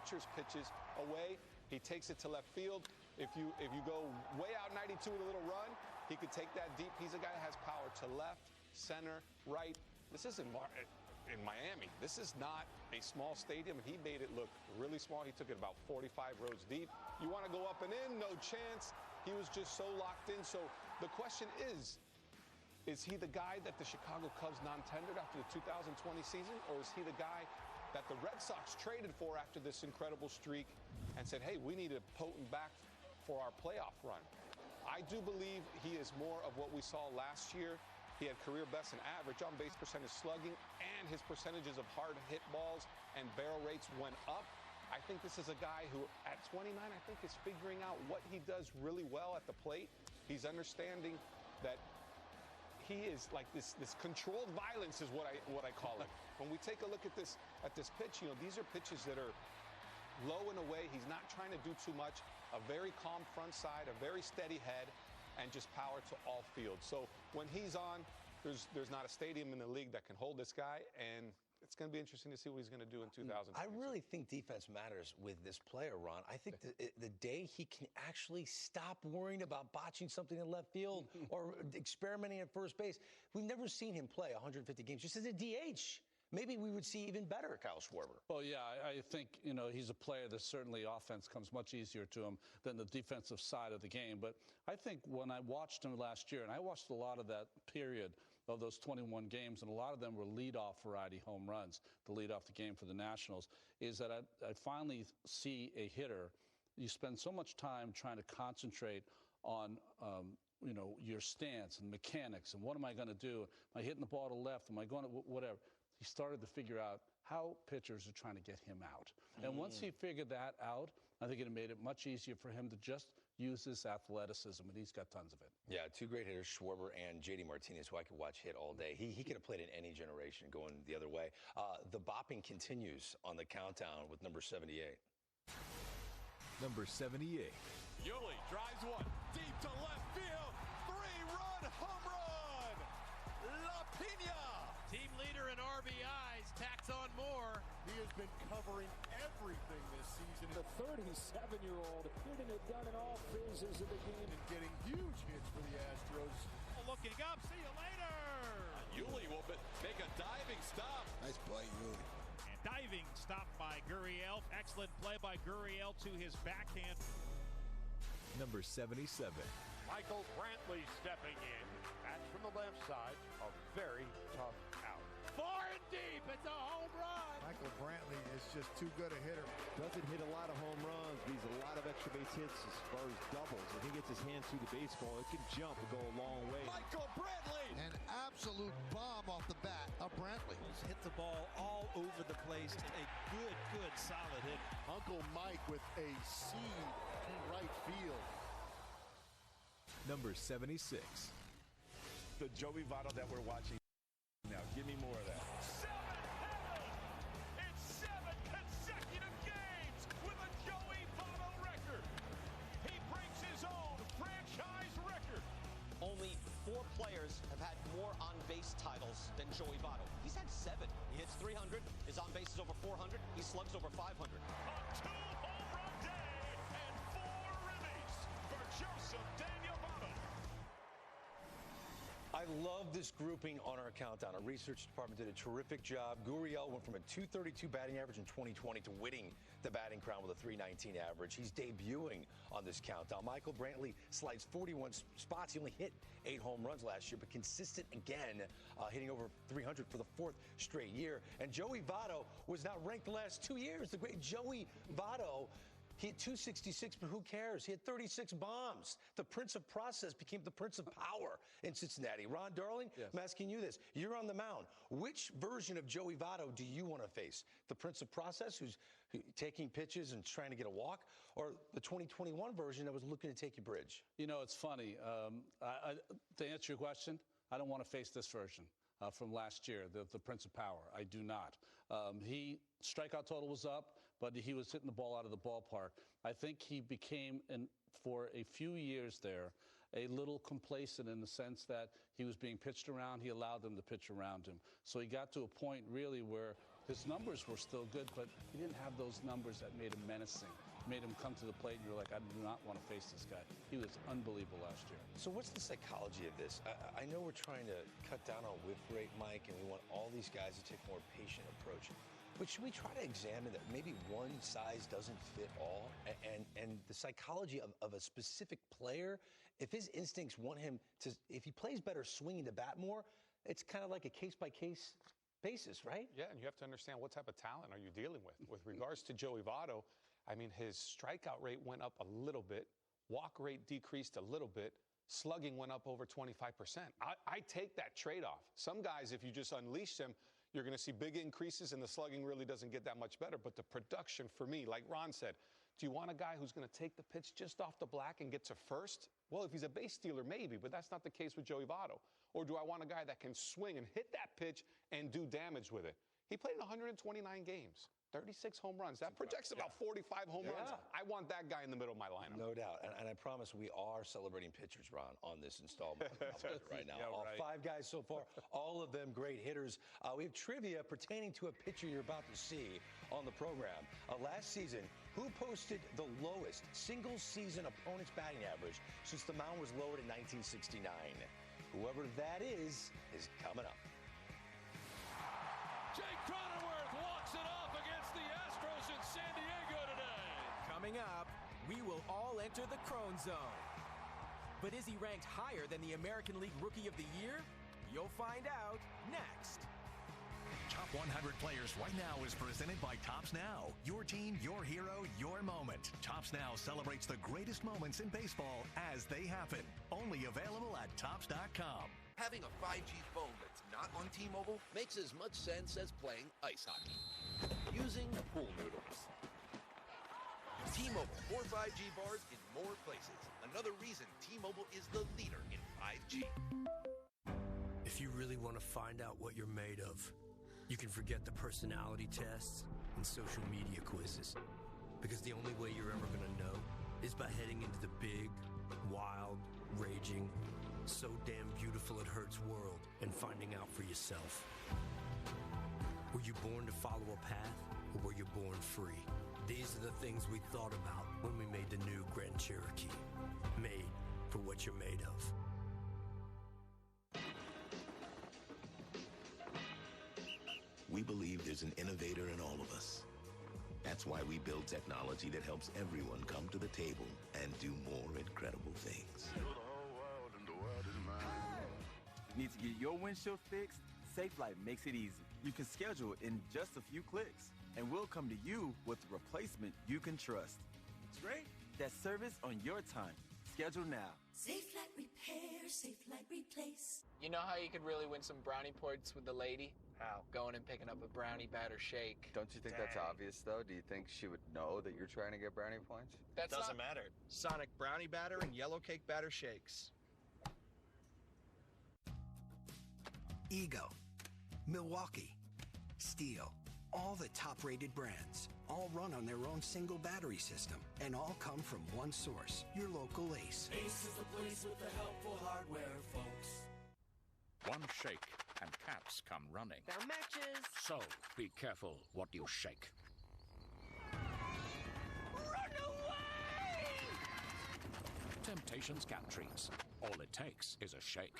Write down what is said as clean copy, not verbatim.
pitcher's pitches away. He takes it to left field. If you go way out 92 with a little run, he could take that deep. He's a guy that has power to left, center, right. This isn't in Miami. This is not a small stadium, and he made it look really small. He took it about 45 rows deep. You want to go up and in? No chance. He was just so locked in. So the question is he the guy that the Chicago Cubs non-tendered after the 2020 season, or is he the guy that the Red Sox traded for after this incredible streak and said, hey, we need a potent back for our playoff run? I do believe he is more of what we saw last year. He had career best in average on-base percentage slugging, and his percentages of hard hit balls and barrel rates went up. I think this is a guy who, at 29, I think is figuring out what he does really well at the plate. He's understanding that he is like this controlled violence is what I call it. When we take a look at this pitch, these are pitches that are low and away. He's not trying to do too much. A very calm front side, a very steady head, and just power to all fields. So when he's on, there's not a stadium in the league that can hold this guy, and it's going to be interesting to see what he's going to do in 2020. I really think defense matters with this player, Ron. I think the day he can actually stop worrying about botching something in left field or experimenting at first base. We've never seen him play 150 games just as a DH. Maybe we would see even better Kyle Schwarber. Well, yeah, I think, he's a player that certainly offense comes much easier to him than the defensive side of the game. But I think when I watched him last year, and I watched a lot of that period of those 21 games, and a lot of them were leadoff variety home runs to lead off the game for the Nationals, is that I finally see a hitter. You spend so much time trying to concentrate on your stance and mechanics and what am I going to do? Am I hitting the ball to left? Am I going to whatever? He started to figure out how pitchers are trying to get him out. And once he figured that out, I think it made it much easier for him to just use his athleticism, and he's got tons of it. Yeah, two great hitters, Schwarber and J.D. Martinez, who I could watch hit all day. He could have played in any generation going the other way. The bopping continues on the countdown with number 78. Number 78. Yuli drives one deep to left field. 3-run home run. La Pina. Team leader in RBIs, tacks on more. He has been covering everything this season. The 37-year-old appeared to have done in all phases of the game. And getting huge hits for the Astros. Looking up, see you later. Yuli will make a diving stop. Nice play, Yuli. And diving stop by Gurriel. Excellent play by Gurriel to his backhand. Number 77. Michael Brantley stepping in. That's from the left side. A very tough out. Far and deep. It's a home run. Michael Brantley is just too good a hitter. Doesn't hit a lot of home runs, but he's a lot of extra base hits as far as doubles. If he gets his hands through the baseball, it can jump and go a long way. Michael Brantley. An absolute bomb off the bat of Brantley. He's hit the ball all over the place. A good, solid hit. Uncle Mike with a seed to right field. Number 76. The Joey Votto that we're watching now. Give me more of that. 7-heaven. It's 7 consecutive games with a Joey Votto record. He breaks his own franchise record. Only 4 players have had more on-base titles than Joey Votto. He's had 7. He hits 300. His on-base is over 400. He slugs over 500. A 2-home run day and 4 ribbies for Joseph Daniel Votto. I love this grouping on our countdown. Our research department did a terrific job. Gurriel went from a 232 batting average in 2020 to winning the batting crown with a 319 average. He's debuting on this countdown. Michael Brantley slides 41 spots. He only hit 8 home runs last year, but consistent again, hitting over 300 for the 4th straight year. And Joey Votto was not ranked the last 2 years. The great Joey Votto. He had 266, but who cares? He had 36 bombs. The Prince of Process became the Prince of Power in Cincinnati. Ron Darling, yes. I'm asking you this. You're on the mound. Which version of Joey Votto do you want to face? The Prince of Process, who's taking pitches and trying to get a walk, or the 2021 version that was looking to take you bridge? It's funny. To answer your question, I don't want to face this version. From last year, the Prince of Power. I do not. Strikeout total was up, but he was hitting the ball out of the ballpark. I think he became, for a few years there, a little complacent in the sense that he was being pitched around. He allowed them to pitch around him. So he got to a point really where His numbers were still good, but he didn't have those numbers that made him menacing, made him come to the plate, and you're like, I do not want to face this guy. He was unbelievable last year. So what's the psychology of this? I know we're trying to cut down on whip rate, Mike, and we want all these guys to take a more patient approach. But should we try to examine that maybe one size doesn't fit all? And the psychology of a specific player, if his instincts want him to, if he plays better swinging the bat more, it's kind of like a case-by-case basis, right? Yeah, and you have to understand what type of talent are you dealing with. With regards to Joey Votto, I mean, his strikeout rate went up a little bit, walk rate decreased a little bit, slugging went up over 25%. I take that trade-off. Some guys, if you just unleash them, you're going to see big increases, and the slugging really doesn't get that much better. But the production for me, like Ron said, do you want a guy who's going to take the pitch just off the black and get to first? Well, if he's a base stealer, maybe, but that's not the case with Joey Votto. Or do I want a guy that can swing and hit that pitch and do damage with it? He played in 129 games, 36 home runs. That projects about 45 home runs. I want that guy in the middle of my lineup. No doubt. And I promise we are celebrating pitchers, Ron, on this installment right now. Yeah, all right. 5 guys so far, all of them great hitters. We have trivia pertaining to a pitcher you're about to see on the program. Last season, who posted the lowest single-season opponent's batting average since the mound was lowered in 1969? Whoever that is coming up. Jake Cronenworth walks it off against the Astros in San Diego today. Coming up, we will all enter the Crone Zone. But is he ranked higher than the American League Rookie of the Year? You'll find out next. Top 100 Players right now is presented by Topps Now. Your team, your hero, your moment. Topps Now celebrates the greatest moments in baseball as they happen. Only available at Topps.com. Having a 5G phone that's not on T-Mobile makes as much sense as playing ice hockey. Using pool noodles. T-Mobile, more 5G bars in more places. Another reason T-Mobile is the leader in 5G. If you really want to find out what you're made of, you can forget the personality tests and social media quizzes. Because the only way you're ever going to know is by heading into the big, wild, raging, so damn beautiful it hurts world and finding out for yourself. Were you born to follow a path, or were you born free? These are the things we thought about when we made the new Grand Cherokee. Made for what you're made of. We believe there's an innovator in all of us. That's why we build technology that helps everyone come to the table and do more incredible things. Need to get your windshield fixed? SafeLight makes it easy. You can schedule it in just a few clicks, and we'll come to you with a replacement you can trust. It's great. That service on your time. Schedule now. SafeLight repair, SafeLight replace. You know how you could really win some brownie points with the lady? How? Going and picking up a brownie batter shake. Don't you think that's obvious, though? Do you think she would know that you're trying to get brownie points? That doesn't matter. Sonic brownie batter and yellow cake batter shakes. Ego, Milwaukee, Steel, all the top-rated brands, all run on their own single battery system, and all come from one source, your local Ace. Ace is the place with the helpful hardware, folks. One shake and cats come running. Found matches. So, be careful what you shake. Run away! Temptations cat treats. All it takes is a shake.